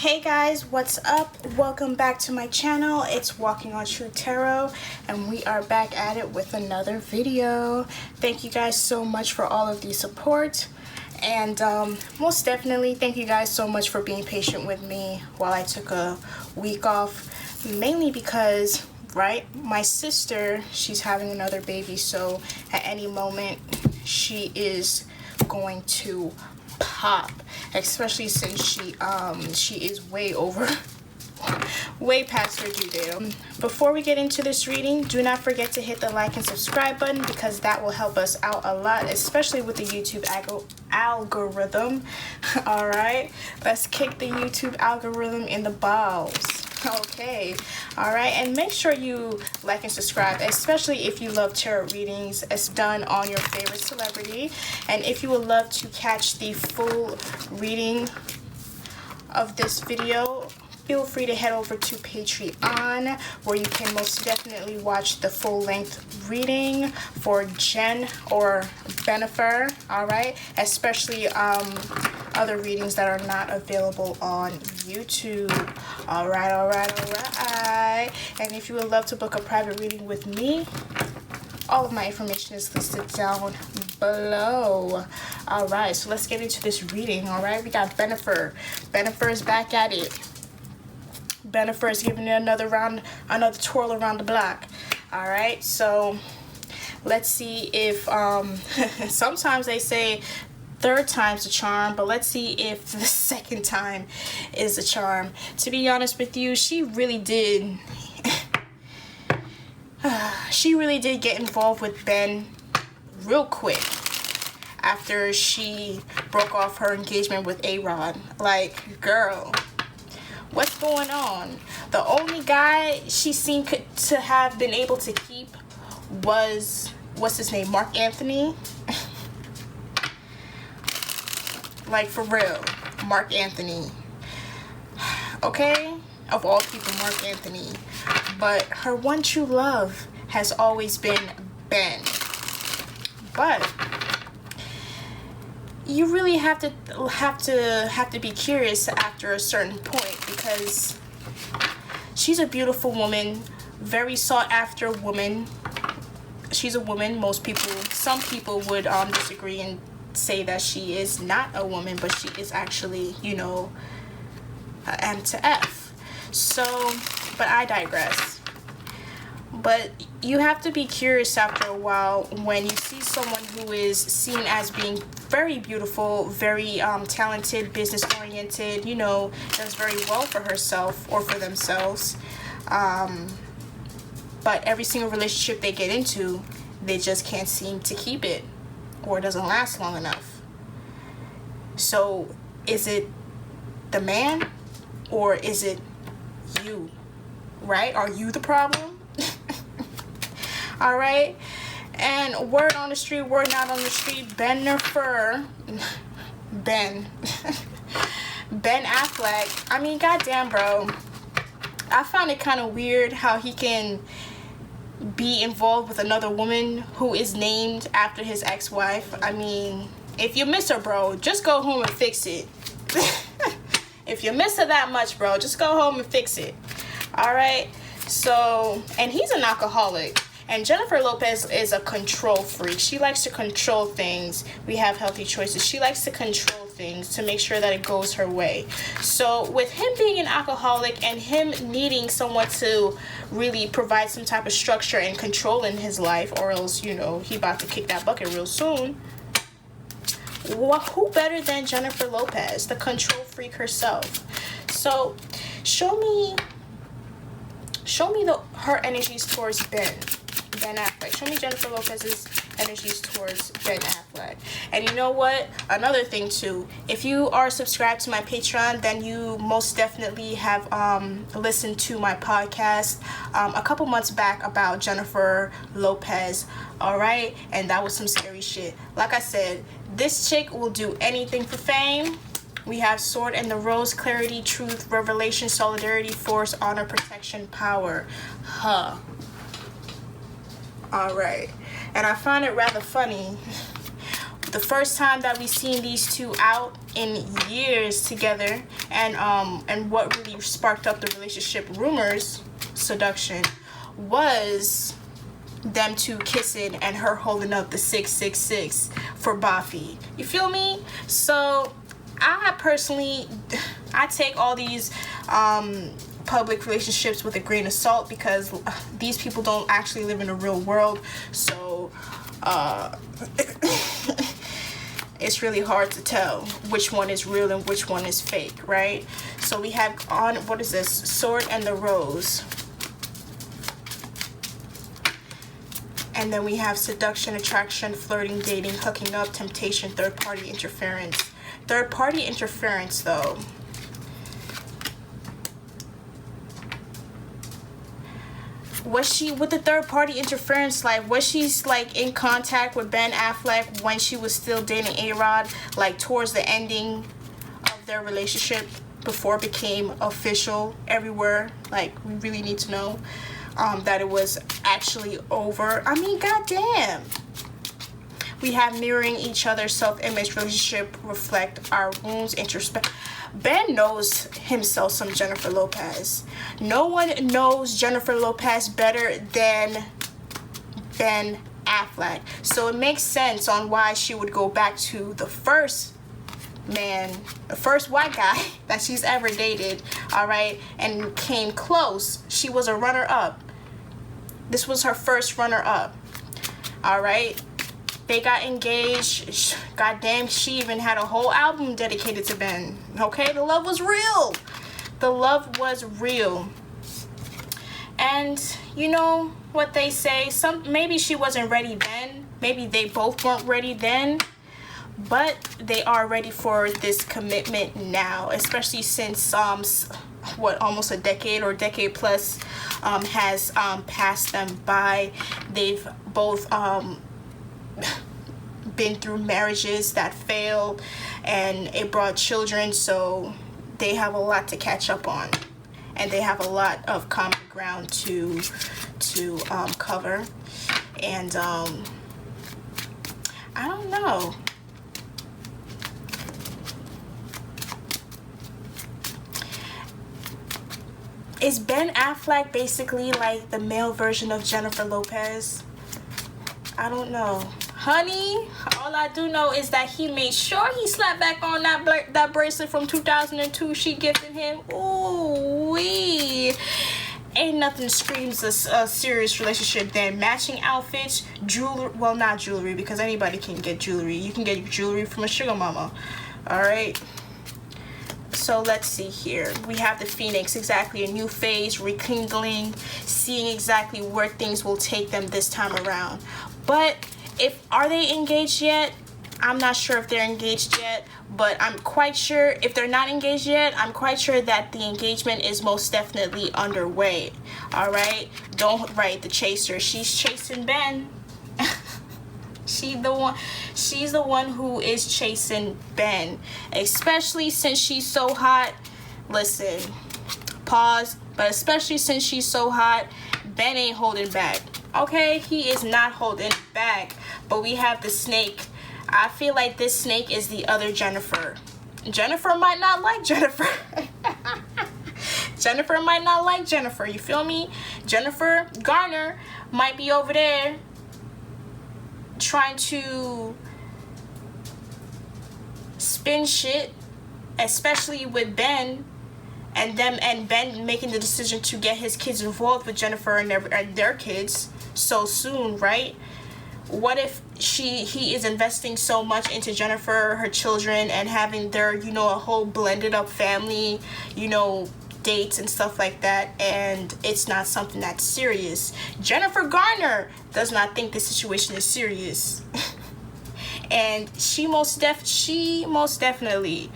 Hey guys, what's up? Welcome back to my channel. It's Walking on True Tarot, and we are back at it with another video. Thank you guys so much for all of the support, and most definitely thank you guys so much for being patient with me while I took a week off, mainly because my sister, she's having another baby, so at any moment she is going to pop, especially since she is way past her due date. Before we get into this reading, do not forget to hit the like and subscribe button, because that will help us out a lot, especially with the YouTube algorithm. All right, let's kick the YouTube algorithm in the balls. Okay, all right, and make sure you like and subscribe, especially if you love tarot readings as done on your favorite celebrity. And if you would love to catch the full reading of this video, feel free to head over to Patreon, where you can most definitely watch the full-length reading for Jen or Bennifer, all right, especially other readings that are not available on YouTube. All right. And if you would love to book a private reading with me, all of my information is listed down below. All right, so let's get into this reading. All right, we got Bennifer. Bennifer is back at it. Bennifer is giving it another twirl around the block. All right, so let's see if sometimes they say third time's a charm, but let's see if the second time is a charm. To be honest with you, she really did get involved with Ben real quick after she broke off her engagement with A-Rod. Like, girl, what's going on? The only guy she seemed to have been able to keep was, what's his name, Mark Anthony. Like, for real, Mark Anthony. Okay, of all people, Mark Anthony. But her one true love has always been Ben. But you really have to be curious after a certain point, because she's a beautiful woman, very sought after woman. She's a woman. Some people would disagree and say that she is not a woman, but she is actually, you know, M to F. So, but I digress. But you have to be curious after a while when you see someone who is seen as being very beautiful, very talented, business oriented, you know, does very well for herself or for themselves. But every single relationship they get into, they just can't seem to keep it, or it doesn't last long enough. So is it the man, or is it you, right? Are you the problem? All right. And word on the street, word not on the street, Ben Affleck, I mean, goddamn, bro, I found it kind of weird how he can be involved with another woman who is named after his ex-wife. I mean, if you miss her, bro, just go home and fix it. If you miss her that much, bro, just go home and fix it. All right. So, and he's an alcoholic. And Jennifer Lopez is a control freak. She likes to control things. We have healthy choices. She likes to control things to make sure that it goes her way. So with him being an alcoholic and him needing someone to really provide some type of structure and control in his life, or else, you know, he about to kick that bucket real soon. Well, who better than Jennifer Lopez, the control freak herself? So show me her energies towards Ben Affleck. Show me Jennifer Lopez's energies towards Ben Affleck. And you know what? Another thing too, if you are subscribed to my Patreon, then you most definitely have listened to my podcast a couple months back about Jennifer Lopez. All right, and that was some scary shit. Like I said, this chick will do anything for fame. We have Sword and the Rose, clarity, truth, revelation, solidarity, force, honor, protection, power. All right. And I find it rather funny The first time that we seen these two out in years together, and what really sparked up the relationship rumors, seduction, was them two kissing and her holding up the 666 for Buffy. You feel me? So I personally, I take all these public relationships with a grain of salt, because these people don't actually live in the real world. So it's really hard to tell which one is real and which one is fake, right? So we have on, what is this? Sword and the Rose. And then we have seduction, attraction, flirting, dating, hooking up, temptation, third-party interference. Third-party interference, though. Was she, with the third-party interference, like, was she, like, in contact with Ben Affleck when she was still dating A-Rod, like, towards the ending of their relationship before it became official everywhere? Like, we really need to know that it was actually over. I mean, goddamn. We have mirroring each other's self-image, relationship reflect our wounds, introspect. Ben knows himself some Jennifer Lopez. No one knows Jennifer Lopez better than Ben Affleck. So it makes sense on why she would go back to the first man, the first white guy that she's ever dated, all right, and came close. She was a runner-up. This was her first runner-up, all right. They got engaged. Goddamn, she even had a whole album dedicated to Ben. Okay, the love was real. The love was real. And you know what they say, maybe she wasn't ready then. Maybe they both weren't ready then. But they are ready for this commitment now, especially since almost a decade or decade plus has passed them by. They've both been through marriages that failed, and it brought children, so they have a lot to catch up on, and they have a lot of common ground to cover. And I don't know. Is Ben Affleck basically like the male version of Jennifer Lopez? I don't know. Honey, all I do know is that he made sure he slapped back on that bracelet from 2002 she gifted him. Ooh wee. Ain't nothing screams a serious relationship than matching outfits, jewelry. Well, not jewelry, because anybody can get jewelry. You can get jewelry from a sugar mama. All right. So let's see here. We have the Phoenix, exactly a new phase, rekindling, seeing exactly where things will take them this time around. But are they engaged yet? I'm not sure if they're engaged yet, but I'm quite sure if they're not engaged yet, I'm quite sure that the engagement is most definitely underway. All right, don't write the chaser. She's chasing Ben. She's the one who is chasing Ben, especially since she's so hot. Listen, pause, but especially since she's so hot, Ben ain't holding back. Okay, he is not holding back. But we have the snake. I feel like this snake is the other Jennifer. Jennifer might not like Jennifer. Jennifer might not like Jennifer. You feel me? Jennifer Garner might be over there trying to spin shit, especially with Ben, and Ben making the decision to get his kids involved with Jennifer and their kids so soon, right? What if he is investing so much into Jennifer, her children, and having their, a whole blended up family, dates and stuff like that, and it's not something that's serious. Jennifer Garner does not think the situation is serious. And she most definitely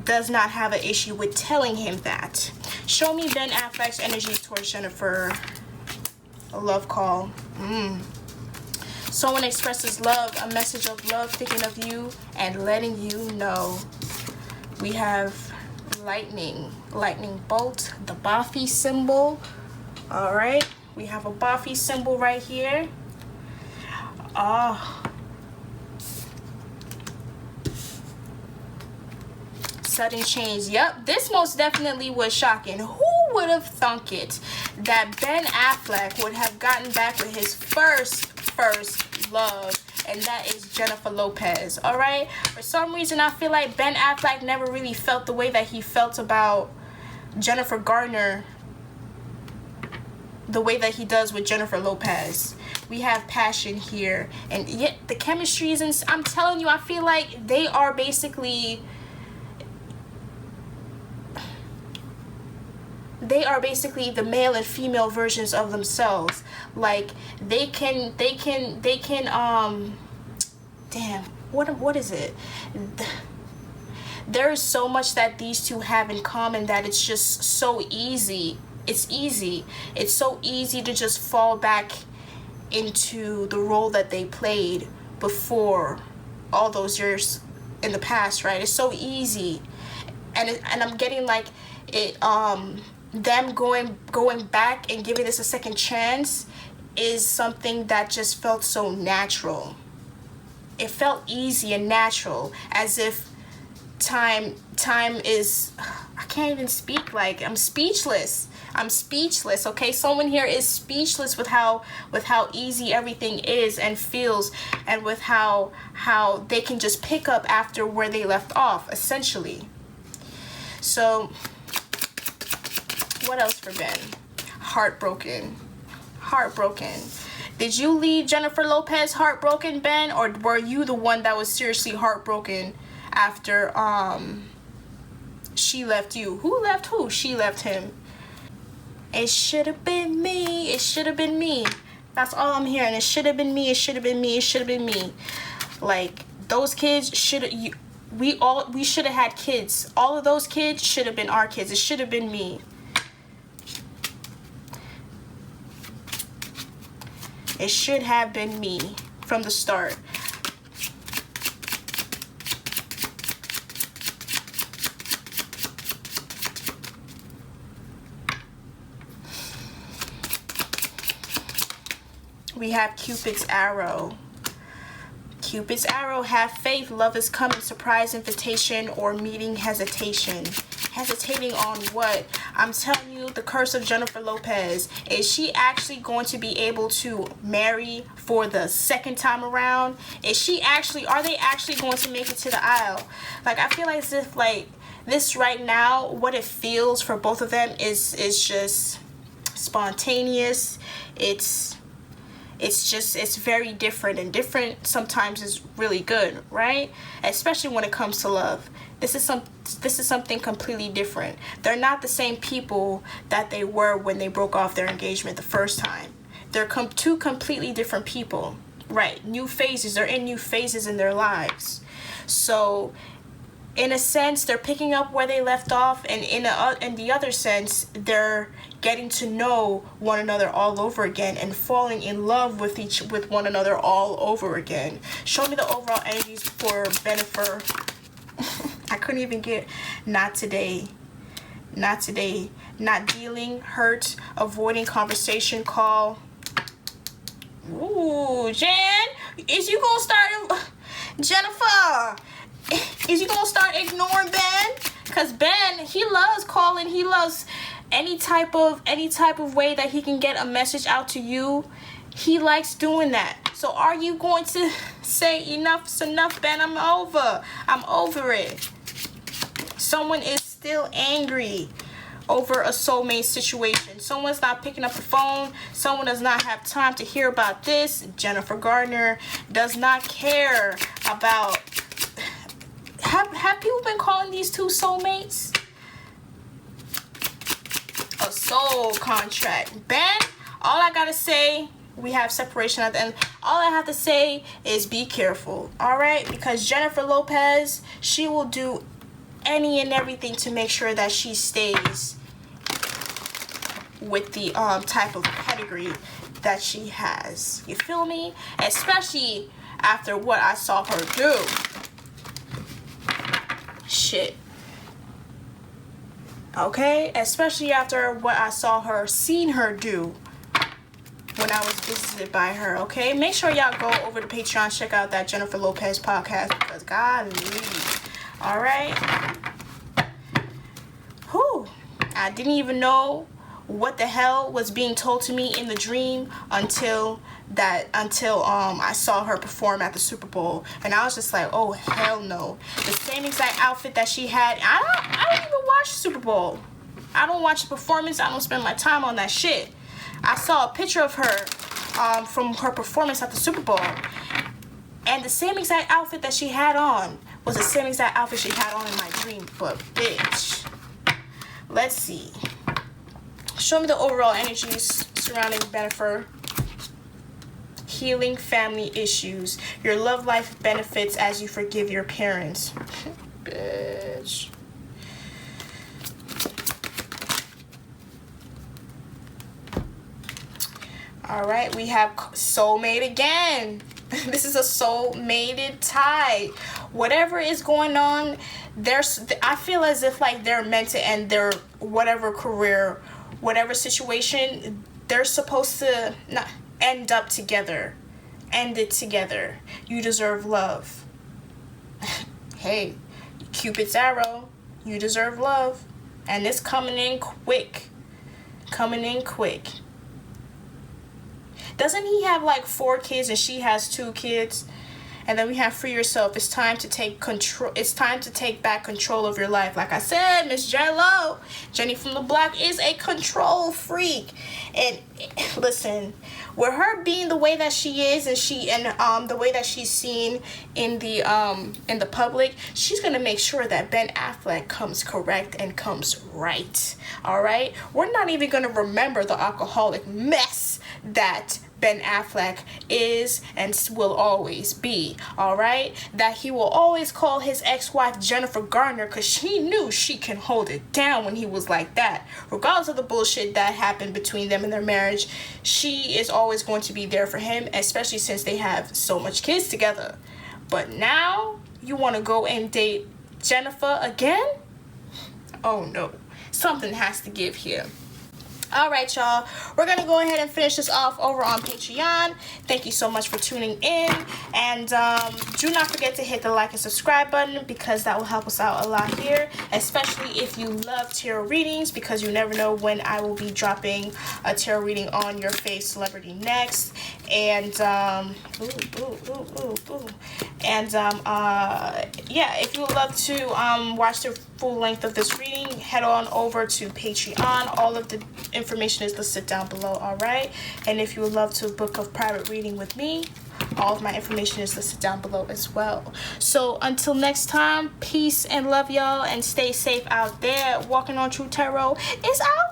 does not have an issue with telling him that. Show me Ben Affleck's energy towards Jennifer. A love call. Someone expresses love, a message of love, thinking of you and letting you know. We have lightning bolt, the Buffy symbol. All right, we have a Buffy symbol right here. Sudden change. Yep, this most definitely was shocking. Who would have thunk it that Ben Affleck would have gotten back with his first love, and that is Jennifer Lopez. All right, for some reason I feel like Ben Affleck never really felt the way that he felt about Jennifer Garner, the way that he does with Jennifer Lopez. We have passion here, and yet the chemistry is I'm telling you, I feel like they are basically the male and female versions of themselves. Like they can damn, what is it? There is so much that these two have in common that it's just so easy. It's so easy to just fall back into the role that they played before, all those years in the past, right? It's so easy, and I'm getting like it. Them going back and giving this a second chance is something that just felt so natural. It felt easy and natural, as if time is, I can't even speak. Like, I'm speechless, okay? Someone here is speechless with how easy everything is and feels, and with how they can just pick up after where they left off, essentially. So what else for Ben? Heartbroken. Did you leave Jennifer Lopez heartbroken, Ben, or were you the one that was seriously heartbroken after she left you? Who left who? She left him. It should have been me. It should have been me. That's all I'm hearing. It should have been me. It should have been me. It should have been me. Like, those kids we should have had kids. All of those kids should have been our kids. It should have been me. It should have been me from the start. We have Cupid's arrow. Cupid's arrow, have faith, love is coming, surprise invitation, or meeting hesitation. Hesitating on what? I'm telling you, the curse of Jennifer Lopez. Is she actually going to be able to marry for the second time around? Are they actually going to make it to the aisle? Like, I feel like as if, like, this right now, what it feels for both of them is just spontaneous. It's very different, and different sometimes is really good, right? Especially when it comes to love. This is something completely different. They're not the same people that they were when they broke off their engagement the first time. They're two completely different people, right? New phases. They're in new phases in their lives. So, in a sense, they're picking up where they left off, and in the other sense, they're getting to know one another all over again and falling in love with one another all over again. Show me the overall energies for Jennifer. I couldn't even get not today, not dealing, hurt, avoiding conversation, call. Ooh, Jen, is you gonna start, Jennifer? Is you gonna start ignoring Ben? Cause Ben, he loves calling. He loves any type of way that he can get a message out to you. He likes doing that. So are you going to say enough's enough, Ben? I'm over it. Someone is still angry over a soulmate situation. Someone's not picking up the phone. Someone does not have time to hear about this. Jennifer Garner does not care about. Have people been calling these two soulmates? A soul contract. Ben, all I gotta say, we have separation at the end. All I have to say is be careful, all right? Because Jennifer Lopez, she will do any and everything to make sure that she stays with the type of pedigree that she has. You feel me? Especially after what I saw her do. Shit. Okay? Especially after what I seen her do when I was visited by her, okay? Make sure y'all go over to Patreon, check out that Jennifer Lopez podcast, because golly. Alright? I didn't even know what the hell was being told to me in the dream until I saw her perform at the Super Bowl, and I was just like, oh hell no. The same exact outfit that she had. I don't even watch the Super Bowl. I don't watch the performance. I don't spend my time on that shit. I saw a picture of her from her performance at the Super Bowl, and the same exact outfit that she had on was the same exact outfit she had on in my dream. But bitch, let's see. Show me the overall energies surrounding Bennifer. Healing family issues. Your love life benefits as you forgive your parents. Bitch. Alright, we have soulmate again. This is a soul-mated tie. Whatever is going on, I feel as if like they're meant to end their whatever career, whatever situation. They're supposed to not end up together. End it together. You deserve love. Hey, Cupid's arrow. You deserve love. And it's coming in quick. Coming in quick. Doesn't he have like 4 kids and she has 2 kids? And then we have free yourself. It's time to take control. It's time to take back control of your life. Like I said, Miss J-Lo, Jenny from the block, is a control freak. And listen, with her being the way that she is, and the way that she's seen in the public, she's gonna make sure that Ben Affleck comes correct and comes right. All right, we're not even gonna remember the alcoholic mess that Ben Affleck is and will always be, all right? That he will always call his ex-wife Jennifer Garner because she knew she can hold it down when he was like that. Regardless of the bullshit that happened between them in their marriage, she is always going to be there for him, especially since they have so much kids together. But now you want to go and date Jennifer again? Oh no, something has to give here. Alright, y'all, we're gonna go ahead and finish this off over on Patreon. Thank you so much for tuning in, and do not forget to hit the like and subscribe button because that will help us out a lot here, especially if you love tarot readings, because you never know when I will be dropping a tarot reading on your face celebrity next. And yeah, if you would love to watch the full length of this reading, head on over to Patreon. All of the information is listed down below, all right? And if you would love to book a private reading with me, all of my information is listed down below as well. So until next time, peace and love, y'all, and stay safe out there. Walking on True Tarot is out.